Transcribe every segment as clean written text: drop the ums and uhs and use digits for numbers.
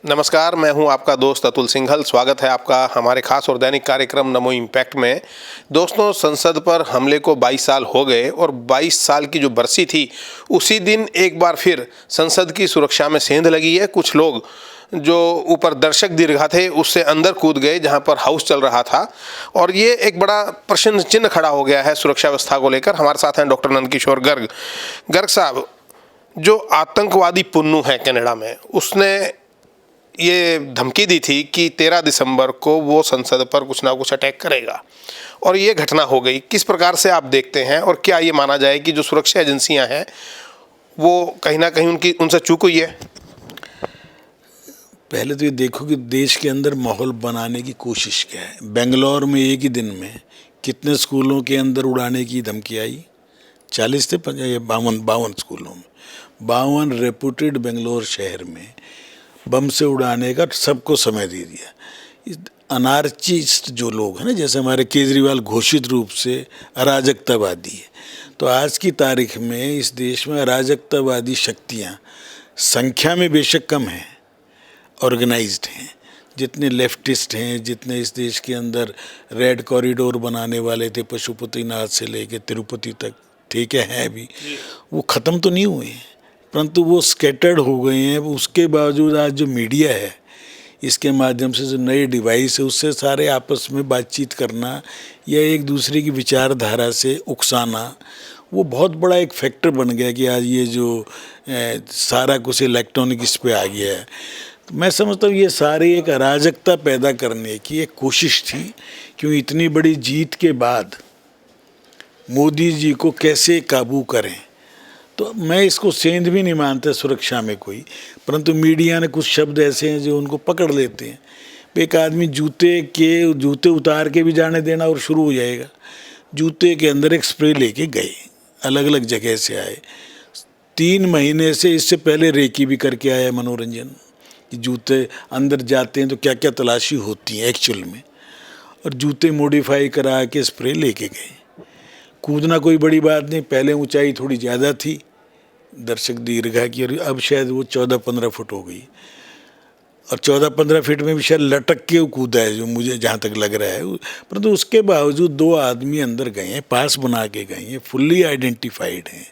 नमस्कार, मैं हूं आपका दोस्त अतुल सिंघल। स्वागत है आपका हमारे खास और दैनिक कार्यक्रम नमो इम्पैक्ट में। दोस्तों, संसद पर हमले को 22 साल हो गए और 22 साल की जो बरसी थी उसी दिन एक बार फिर संसद की सुरक्षा में सेंध लगी है। कुछ लोग जो ऊपर दर्शक दीर्घा थे उससे अंदर कूद गए जहां पर हाउस चल रहा था और ये एक बड़ा प्रश्न चिन्ह खड़ा हो गया है सुरक्षा व्यवस्था को लेकर। हमारे साथ हैं डॉक्टर नंदकिशोर गर्ग। गर्ग साहब, जो आतंकवादी पुन्नू है कनाडा में, उसने ये धमकी दी थी कि 13 दिसंबर को वो संसद पर कुछ ना कुछ अटैक करेगा और ये घटना हो गई। किस प्रकार से आप देखते हैं और क्या ये माना जाए कि जो सुरक्षा एजेंसियां हैं वो कहीं ना कहीं उनसे चूक हुई है? पहले तो ये देखो कि देश के अंदर माहौल बनाने की कोशिश क्या है। बेंगलोर में एक ही दिन में कितने स्कूलों के अंदर उड़ाने की धमकी आई? 40 थे, 52 स्कूलों में, 52 रेपुटेड बेंगलोर शहर में बम से उड़ाने का सबको समय दे दिया। अनार्चिस्ट जो लोग हैं ना, जैसे हमारे केजरीवाल घोषित रूप से अराजकतावादी है, तो आज की तारीख में इस देश में अराजकतावादी शक्तियां संख्या में बेशक कम हैं, ऑर्गेनाइज्ड हैं। जितने लेफ्टिस्ट हैं, जितने इस देश के अंदर रेड कॉरिडोर बनाने वाले थे पशुपतिनाथ से लेके तिरुपति तक, ठीक है भी, वो ख़त्म तो नहीं हुए हैं, परंतु वो स्कैटर्ड हो गए हैं। उसके बावजूद आज जो मीडिया है, इसके माध्यम से जो नए डिवाइस है, उससे सारे आपस में बातचीत करना या एक दूसरे की विचारधारा से उकसाना, वो बहुत बड़ा एक फैक्टर बन गया कि आज ये जो सारा कुछ इलेक्ट्रॉनिक इस पे आ गया है। तो मैं समझता हूँ ये सारी एक अराजकता पैदा करने की एक कोशिश थी। क्यों इतनी बड़ी जीत के बाद मोदी जी को कैसे काबू करें। तो मैं इसको सेंध भी नहीं मानता सुरक्षा में कोई, परंतु मीडिया ने कुछ शब्द ऐसे हैं जो उनको पकड़ लेते हैं। एक आदमी जूते उतार के भी जाने देना और शुरू हो जाएगा। जूते के अंदर एक स्प्रे लेके गए, अलग अलग जगह से आए। 3 महीने से इससे पहले रेकी भी करके आया मनोरंजन कि जूते अंदर जाते हैं तो क्या क्या तलाशी होती है एक्चुअल में, और जूते मॉडिफाई करा के स्प्रे लेके गए। कूदना कोई बड़ी बात नहीं, पहले ऊंचाई थोड़ी ज़्यादा थी दर्शक दीर्घा की, और अब शायद वो 14-15 फुट हो गई, और 14-15 फीट में भी शायद लटक के कूदा है, जो मुझे जहाँ तक लग रहा है। परंतु उसके बावजूद 2 आदमी अंदर गए हैं, पास बना के गए हैं, फुल्ली आइडेंटिफाइड हैं।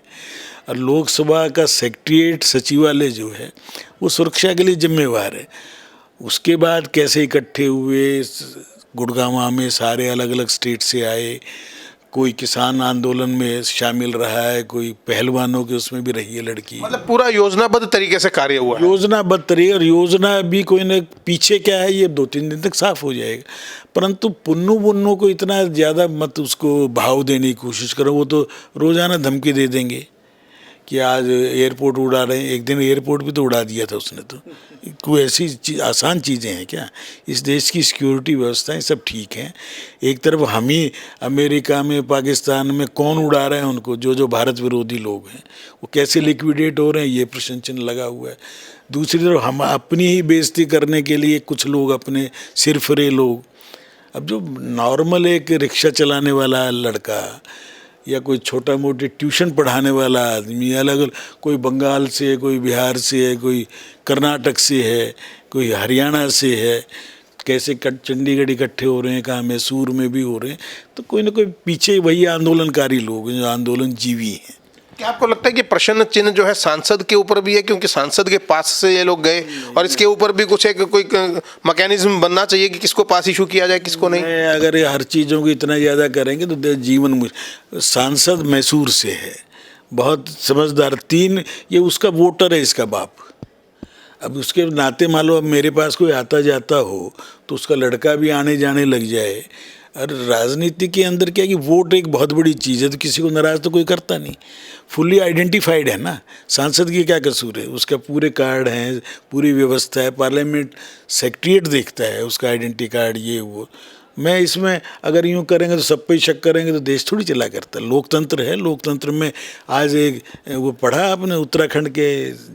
और लोकसभा का सेक्रेटरीट सचिवालय जो है वो सुरक्षा के लिए जिम्मेवार है। उसके बाद कैसे इकट्ठे हुए, गुड़गांव में सारे अलग अलग स्टेट से आए, कोई किसान आंदोलन में शामिल रहा है, कोई पहलवानों के उसमें भी रही है लड़की। मतलब पूरा योजनाबद्ध तरीके से कार्य हुआ है। योजनाबद्ध तरीके, और योजना भी कोई न पीछे क्या है ये 2-3 दिन तक साफ हो जाएगा। परंतु पुन्नू को इतना ज़्यादा मत उसको भाव देने की कोशिश करो। वो तो रोज़ाना धमकी दे देंगे कि आज एयरपोर्ट उड़ा रहे हैं। एक दिन एयरपोर्ट भी तो उड़ा दिया था उसने। तो कोई ऐसी आसान चीज़ें हैं क्या? इस देश की सिक्योरिटी व्यवस्थाएं सब ठीक हैं। एक तरफ हम ही अमेरिका में, पाकिस्तान में कौन उड़ा रहे हैं उनको, जो भारत विरोधी लोग हैं, वो कैसे लिक्विडेट हो रहे हैं, ये प्रश्न चिन्ह लगा हुआ है। दूसरी तरफ हम अपनी ही बेइज्जती करने के लिए कुछ लोग, अपने सिरफरे लोग, अब जो नॉर्मल एक रिक्शा चलाने वाला लड़का या कोई छोटा मोटी ट्यूशन पढ़ाने वाला आदमी, अलग अलग, कोई बंगाल से है, कोई बिहार से है, कोई कर्नाटक से है, कोई हरियाणा से है, कैसे चंडीगढ़ इकट्ठे हो रहे हैं, कहाँ मैसूर में भी हो रहे हैं। तो कोई ना कोई पीछे वही आंदोलनकारी लोग हैं जो आंदोलन जीवी हैं। क्या आपको लगता है कि प्रश्न चिन्ह जो है सांसद के ऊपर भी है, क्योंकि सांसद के पास से ये लोग गए, और इसके ऊपर भी कुछ एक कोई मैकेनिज्म बनना चाहिए कि किसको पास इशू किया जाए, किसको नहीं? अगर हर चीज़ों को इतना ज़्यादा करेंगे तो जीवन। सांसद मैसूर से है, बहुत समझदार, 3, ये उसका वोटर है, इसका बाप। अब उसके नाते मान लो अब मेरे पास कोई आता जाता हो तो उसका लड़का भी आने जाने लग जाए। और राजनीति के अंदर क्या है कि वोट एक बहुत बड़ी चीज़ है, तो किसी को नाराज़ तो कोई करता नहीं। फुल्ली आइडेंटिफाइड है ना, सांसद की क्या कसूर है, उसका पूरे कार्ड हैं, पूरी व्यवस्था है, पार्लियामेंट सेक्रेटरीट देखता है उसका आइडेंटिटी कार्ड, ये वो। मैं इसमें अगर यूँ करेंगे तो सब पे शक करेंगे तो देश थोड़ी चला करता। लोकतंत्र है, लोकतंत्र में आज एक वो पढ़ा आपने उत्तराखंड के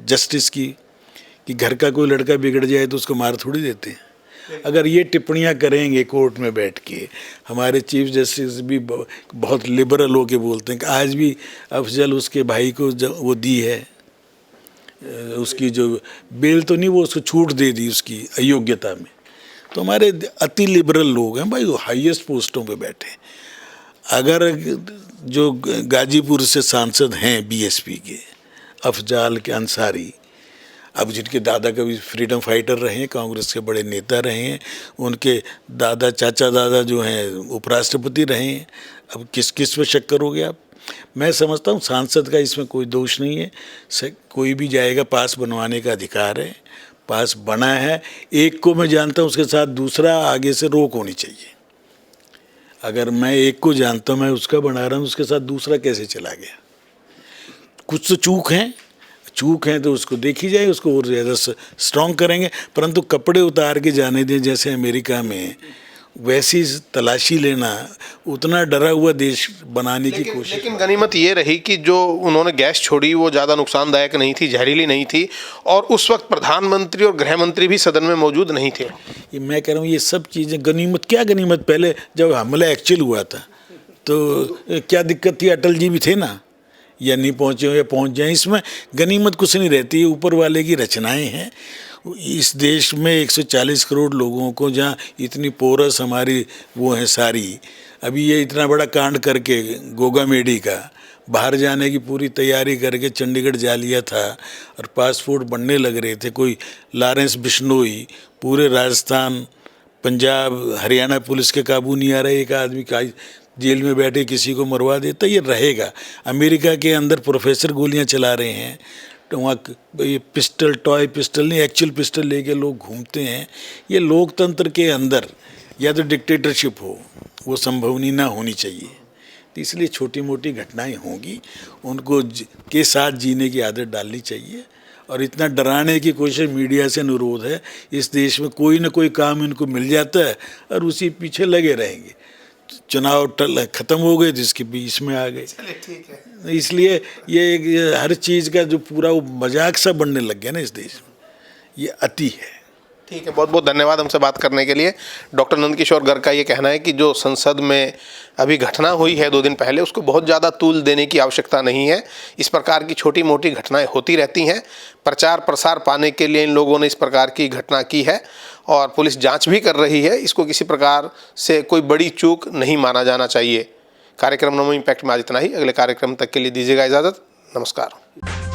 जस्टिस की कि घर का कोई लड़का बिगड़ जाए तो उसको मार थोड़ी देते हैं। अगर ये टिप्पणियां करेंगे कोर्ट में बैठ के, हमारे चीफ जस्टिस भी बहुत लिबरल होके बोलते हैं कि आज भी अफजल उसके भाई को वो दी है, उसकी जो बेल तो नहीं, वो उसको छूट दे दी उसकी अयोग्यता में। तो हमारे अति लिबरल लोग हैं भाई, वो हाईएस्ट पोस्टों पे बैठे हैं। अगर जो गाजीपुर से सांसद हैं बीएसपी के, अफजाल के अंसारी, अब जिनके दादा कभी फ्रीडम फाइटर रहे हैं, कांग्रेस के बड़े नेता रहे हैं, उनके दादा चाचा दादा जो हैं उपराष्ट्रपति रहे हैं, अब किस किस पे शक करोगे आप? मैं समझता हूँ सांसद का इसमें कोई दोष नहीं है, कोई भी जाएगा, पास बनवाने का अधिकार है, पास बना है। एक को मैं जानता हूँ, उसके साथ दूसरा आगे से रोक होनी चाहिए। अगर मैं एक को जानता हूँ, मैं उसका बना रहा हूँ, उसके साथ दूसरा कैसे चला गया? कुछ तो चूक हैं तो उसको देखी जाए, उसको और ज़्यादा स्ट्रॉन्ग करेंगे। परंतु कपड़े उतार के जाने दें, जैसे अमेरिका में, वैसी तलाशी लेना, उतना डरा हुआ देश बनाने की कोशिश। लेकिन गनीमत ये रही कि जो उन्होंने गैस छोड़ी वो ज़्यादा नुकसानदायक नहीं थी, जहरीली नहीं थी, और उस वक्त प्रधानमंत्री और गृह मंत्री भी सदन में मौजूद नहीं थे। ये मैं कह रहा हूँ, ये सब चीज़ें गनीमत, क्या गनीमत? पहले जब हमला एक्चुअल हुआ था तो क्या दिक्कत थी? अटल जी भी थे ना, या नहीं पहुँचे हो या पहुँच जाएं, इसमें गनीमत कुछ नहीं रहती। ये ऊपर वाले की रचनाएं हैं। इस देश में 140 करोड़ लोगों को, जहाँ इतनी पोरस हमारी वो है सारी, अभी ये इतना बड़ा कांड करके गोगा मेडी का बाहर जाने की पूरी तैयारी करके चंडीगढ़ जा लिया था और पासपोर्ट बनने लग रहे थे। कोई लॉरेंस बिश्नोई पूरे राजस्थान, पंजाब, हरियाणा पुलिस के काबू नहीं आ रहा, एक आदमी का जेल में बैठे किसी को मरवा देता। ये रहेगा। अमेरिका के अंदर प्रोफेसर गोलियां चला रहे हैं, तो वहाँ ये पिस्टल, टॉय पिस्टल नहीं, एक्चुअल पिस्टल लेके लोग घूमते हैं। ये लोकतंत्र के अंदर या तो डिक्टेटरशिप हो, वो संभवनीय ना होनी चाहिए। तो इसलिए छोटी मोटी घटनाएं होंगी, उनको के साथ जीने की आदत डालनी चाहिए। और इतना डराने की कोशिश, मीडिया से अनुरोध है, इस देश में कोई ना कोई काम इनको मिल जाता है और उसी पीछे लगे रहेंगे। चुनाव खत्म हो गए तो इसके बीच में आ गए। ठीक है। इसलिए ये हर चीज़ का जो पूरा वो मजाक सा बनने लग गया ना इस देश में, ये अति है। ठीक है, बहुत बहुत धन्यवाद हमसे बात करने के लिए। डॉक्टर नंदकिशोर गर्ग का ये कहना है कि जो संसद में अभी घटना हुई है 2 दिन पहले, उसको बहुत ज़्यादा तूल देने की आवश्यकता नहीं है। इस प्रकार की छोटी मोटी घटनाएं होती रहती हैं। प्रचार प्रसार पाने के लिए इन लोगों ने इस प्रकार की घटना की है और पुलिस जांच भी कर रही है। इसको किसी प्रकार से कोई बड़ी चूक नहीं माना जाना चाहिए। कार्यक्रम नमो इम्पैक्ट में आज इतना ही। अगले कार्यक्रम तक के लिए दीजिएगा इजाज़त। नमस्कार।